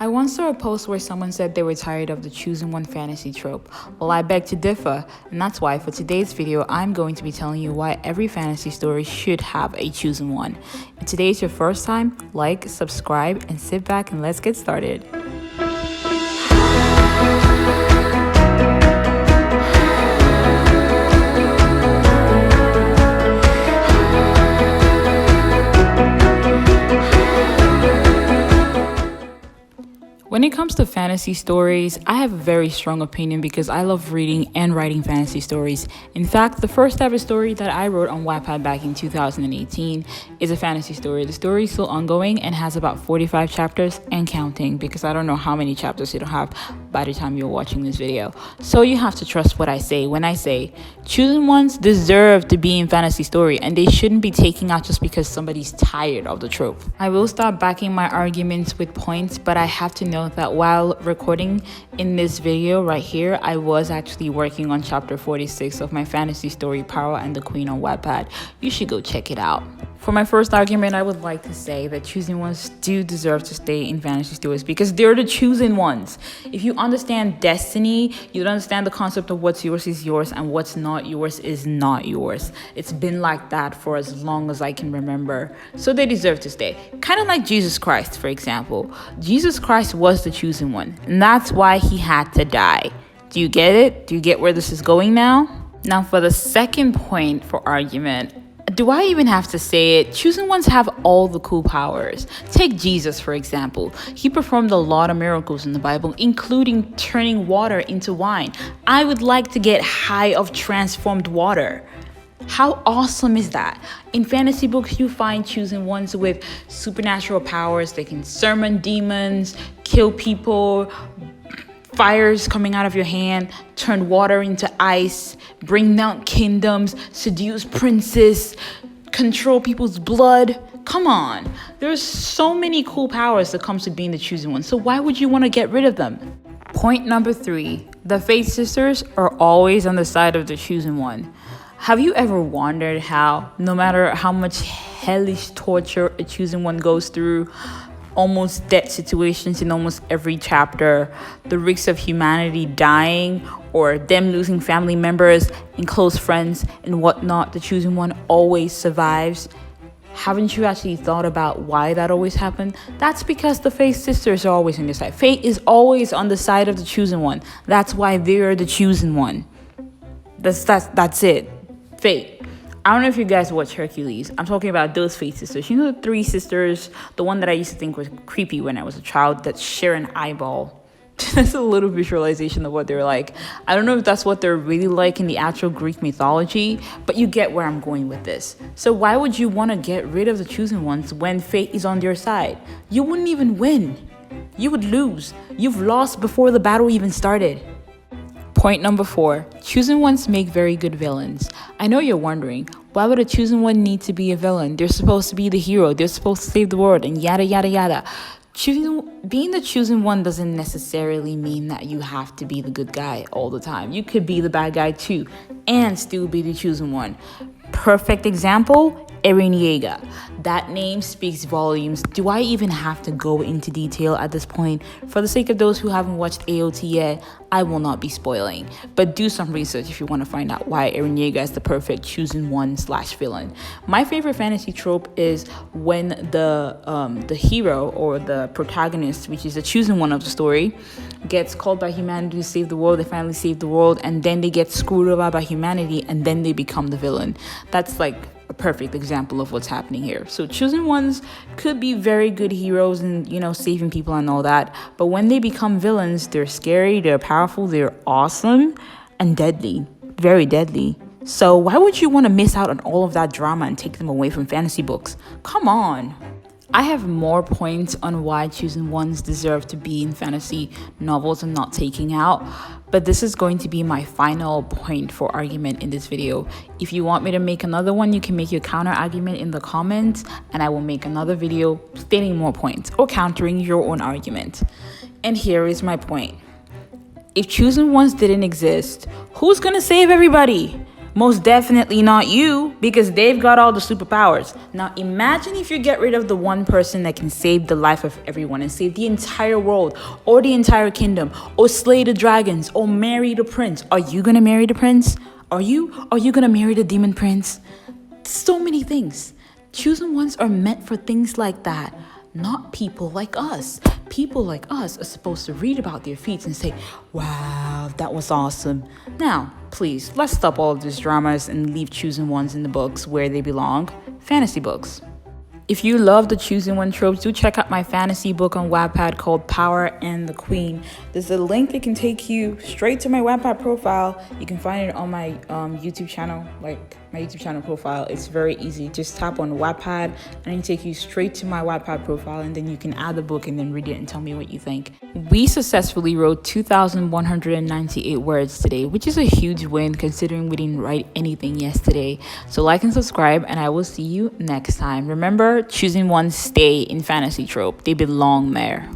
I once saw a post where someone said they were tired of the chosen one fantasy trope. Well, I beg to differ, and that's why for today's video, I'm going to be telling you why every fantasy story should have a chosen one. If today is your first time, like, subscribe, and sit back and let's get started. When it comes to fantasy stories, I have a very strong opinion because I love reading and writing fantasy stories. In fact, the first ever story that I wrote on Wattpad back in 2018 is a fantasy story. The story is still ongoing and has about 45 chapters and counting because I don't know how many chapters it'll have by the time you're watching this video. So you have to trust what I say when I say chosen ones deserve to be in fantasy story and they shouldn't be taken out just because somebody's tired of the trope. I will start backing my arguments with points, but I have to know that while recording in this video right here, I was actually working on chapter 46 of my fantasy story Power and the Queen on Wattpad. You should go check it out. For my first argument, I would like to say that chosen ones do deserve to stay in fantasy stories because they're the chosen ones. If you understand destiny, you'd understand the concept of what's yours is yours and what's not yours is not yours. It's been like that for as long as I can remember. So they deserve to stay. Kind of like Jesus Christ, for example. Jesus Christ was the chosen one, and that's why he had to die. Do you get it? Do you get where this is going now? Now for the second point for argument, do I even have to say it? Chosen ones have all the cool powers. Take Jesus, for example. He performed a lot of miracles in the Bible, including turning water into wine. I would like to get high of transformed water. How awesome is that? In fantasy books, you find chosen ones with supernatural powers. They can summon demons, kill people, fires coming out of your hand, turn water into ice, bring down kingdoms, seduce princes, control people's blood. Come on. There's so many cool powers that comes to being the chosen one. So why would you want to get rid of them? Point number 3. The Faith Sisters are always on the side of the chosen one. Have you ever wondered how, no matter how much hellish torture a chosen one goes through, almost death situations in almost every chapter, the risks of humanity dying or them losing family members and close friends and whatnot, the chosen one always survives? Haven't you actually thought about why that always happened? That's because the Faith Sisters are always on your side. Fate is always on the side of the chosen one. That's why they're the chosen one. That's it. Fate. I don't know if you guys watch Hercules. I'm talking about those Faith Sisters. You know the 3 sisters, the one that I used to think was creepy when I was a child, that share an eyeball. That's a little visualization of what they're like. I don't know if that's what they're really like in the actual Greek mythology, but you get where I'm going with this. So why would you want to get rid of the chosen ones when fate is on your side? You wouldn't even win. You would lose. You've lost before the battle even started. Point number 4. Chosen ones make very good villains. I know you're wondering, why would a chosen one need to be a villain? They're supposed to be the hero. They're supposed to save the world and yada, yada, yada. Being the chosen one doesn't necessarily mean that you have to be the good guy all the time. You could be the bad guy too and still be the chosen one. Perfect example, Eren Yeager. That name speaks volumes. Do I even have to go into detail at this point? For the sake of those who haven't watched AOT yet, I will not be spoiling. But do some research if you want to find out why Eren Yeager is the perfect chosen one / villain. My favorite fantasy trope is when the hero or the protagonist, which is the chosen one of the story, gets called by humanity to save the world. They finally save the world, and then they get screwed over by humanity, and then they become the villain. That's like a perfect example of what's happening here. So chosen ones could be very good heroes and, saving people and all that, but when they become villains, they're scary, they're powerful, they're awesome and deadly, very deadly. So why would you want to miss out on all of that drama and take them away from fantasy books? Come on. I have more points on why chosen ones deserve to be in fantasy novels and not taking out, but this is going to be my final point for argument in this video. If you want me to make another one, you can make your counter argument in the comments and I will make another video stating more points or countering your own argument. And here is my point. If chosen ones didn't exist, who's gonna save everybody? Most definitely not you, because they've got all the superpowers. Now imagine if you get rid of the one person that can save the life of everyone and save the entire world or the entire kingdom or slay the dragons or marry the prince. Are you gonna marry the prince? Are you gonna marry the demon prince? So many things. Chosen ones are meant for things like that, not people like us. People like us are supposed to read about their feats and say, wow, that was awesome. Now, please, let's stop all of these dramas and leave chosen ones in the books where they belong, fantasy books. If you love the chosen one tropes, do check out my fantasy book on Wattpad called Power and the Queen. There's a link that can take you straight to my Wattpad profile. You can find it on my YouTube channel, like my YouTube channel profile. It's very easy. Just tap on Wattpad and it'll take you straight to my Wattpad profile, and then you can add the book and then read it and tell me what you think. We successfully wrote 2,198 words today, which is a huge win considering we didn't write anything yesterday. So like and subscribe, and I will see you next time. Remember, choosing ones stay in fantasy trope. They belong there.